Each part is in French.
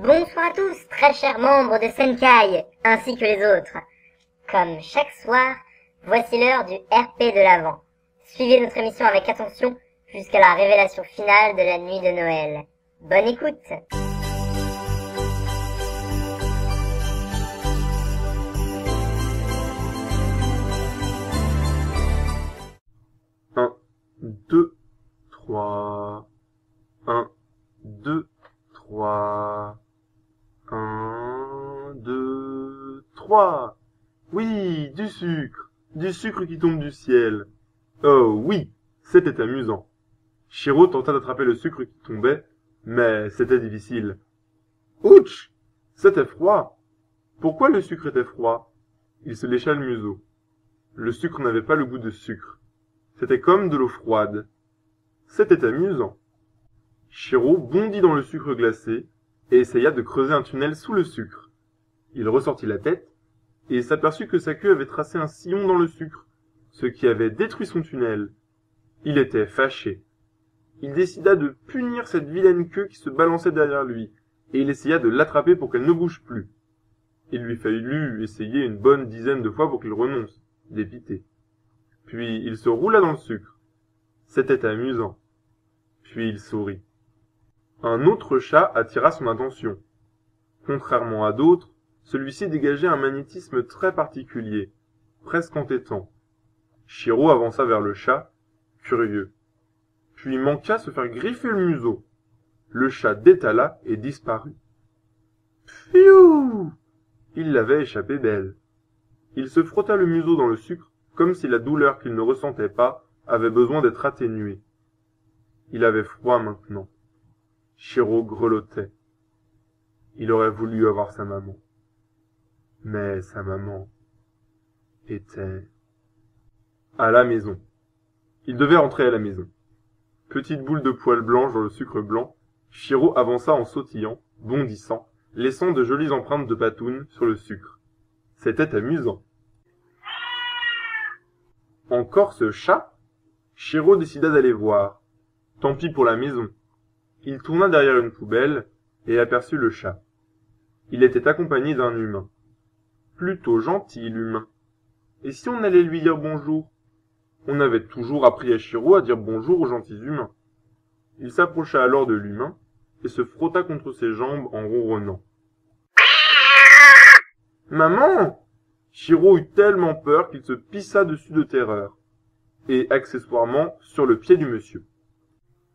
Bonsoir à tous, très chers membres de Senkai, ainsi que les autres. Comme chaque soir, voici l'heure du RP de l'Avent. Suivez notre émission avec attention jusqu'à la révélation finale de la nuit de Noël. Bonne écoute. Un, deux, trois. 1, 2, 3. 1, 2, 3. Oui, du sucre qui tombe du ciel. Oh oui, c'était amusant. Shiro tenta d'attraper le sucre qui tombait, mais c'était difficile. Ouch! C'était froid. Pourquoi le sucre était froid? Il se lécha le museau. Le sucre n'avait pas le goût de sucre. C'était comme de l'eau froide. C'était amusant. Shiro bondit dans le sucre glacé et essaya de creuser un tunnel sous le sucre. Il ressortit la tête et s'aperçut que sa queue avait tracé un sillon dans le sucre, ce qui avait détruit son tunnel. Il était fâché. Il décida de punir cette vilaine queue qui se balançait derrière lui, et il essaya de l'attraper pour qu'elle ne bouge plus. Il lui fallut essayer une bonne dizaine de fois pour qu'il renonce, dépité. Puis il se roula dans le sucre. C'était amusant. Puis il sourit. Un autre chat attira son attention. Contrairement à d'autres, celui-ci dégageait un magnétisme très particulier, presque entêtant. Shiro avança vers le chat, curieux. Puis manqua se faire griffer le museau. Le chat détala et disparut. Pfiou! Il l'avait échappé belle. Il se frotta le museau dans le sucre, comme si la douleur qu'il ne ressentait pas avait besoin d'être atténuée. Il avait froid maintenant. Shiro grelottait. Il aurait voulu avoir sa maman. Mais sa maman était à la maison. Il devait rentrer à la maison. Petite boule de poils blanches dans le sucre blanc, Shiro avança en sautillant, bondissant, laissant de jolies empreintes de patounes sur le sucre. C'était amusant. Encore ce chat? Shiro décida d'aller voir. Tant pis pour la maison. Il tourna derrière une poubelle et aperçut le chat. Il était accompagné d'un humain. Plutôt gentil, l'humain. Et si on allait lui dire bonjour? On avait toujours appris à Shiro à dire bonjour aux gentils humains. Il s'approcha alors de l'humain et se frotta contre ses jambes en ronronnant. Maman! Shiro eut tellement peur qu'il se pissa dessus de terreur. Et accessoirement sur le pied du monsieur.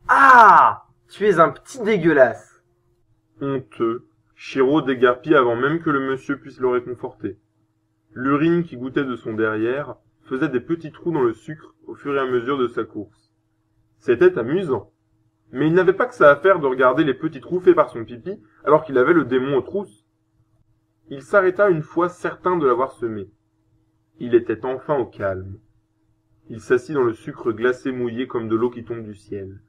Ah! Tu es un petit dégueulasse. Honteux, Shiro déguerpit avant même que le monsieur puisse le réconforter. L'urine qui goûtait de son derrière faisait des petits trous dans le sucre au fur et à mesure de sa course. C'était amusant. Mais il n'avait pas que ça à faire de regarder les petits trous faits par son pipi alors qu'il avait le démon aux trousses. Il s'arrêta une fois certain de l'avoir semé. Il était enfin au calme. Il s'assit dans le sucre glacé mouillé comme de l'eau qui tombe du ciel.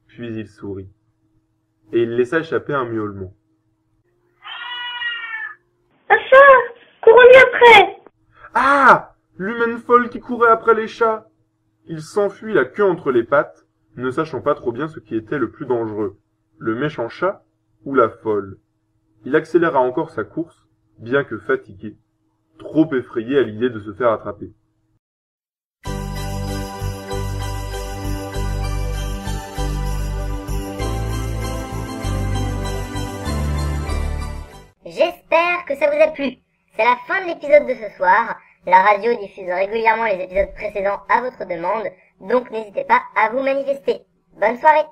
Puis il sourit. Et il laissa échapper un miaulement. Un chat! Courons-lui après! Ah! L'humaine folle qui courait après les chats! Il s'enfuit la queue entre les pattes, ne sachant pas trop bien ce qui était le plus dangereux, le méchant chat ou la folle. Il accéléra encore sa course, bien que fatigué, trop effrayé à l'idée de se faire attraper. J'espère que ça vous a plu. C'est la fin de l'épisode de ce soir. La radio diffuse régulièrement les épisodes précédents à votre demande, donc n'hésitez pas à vous manifester. Bonne soirée!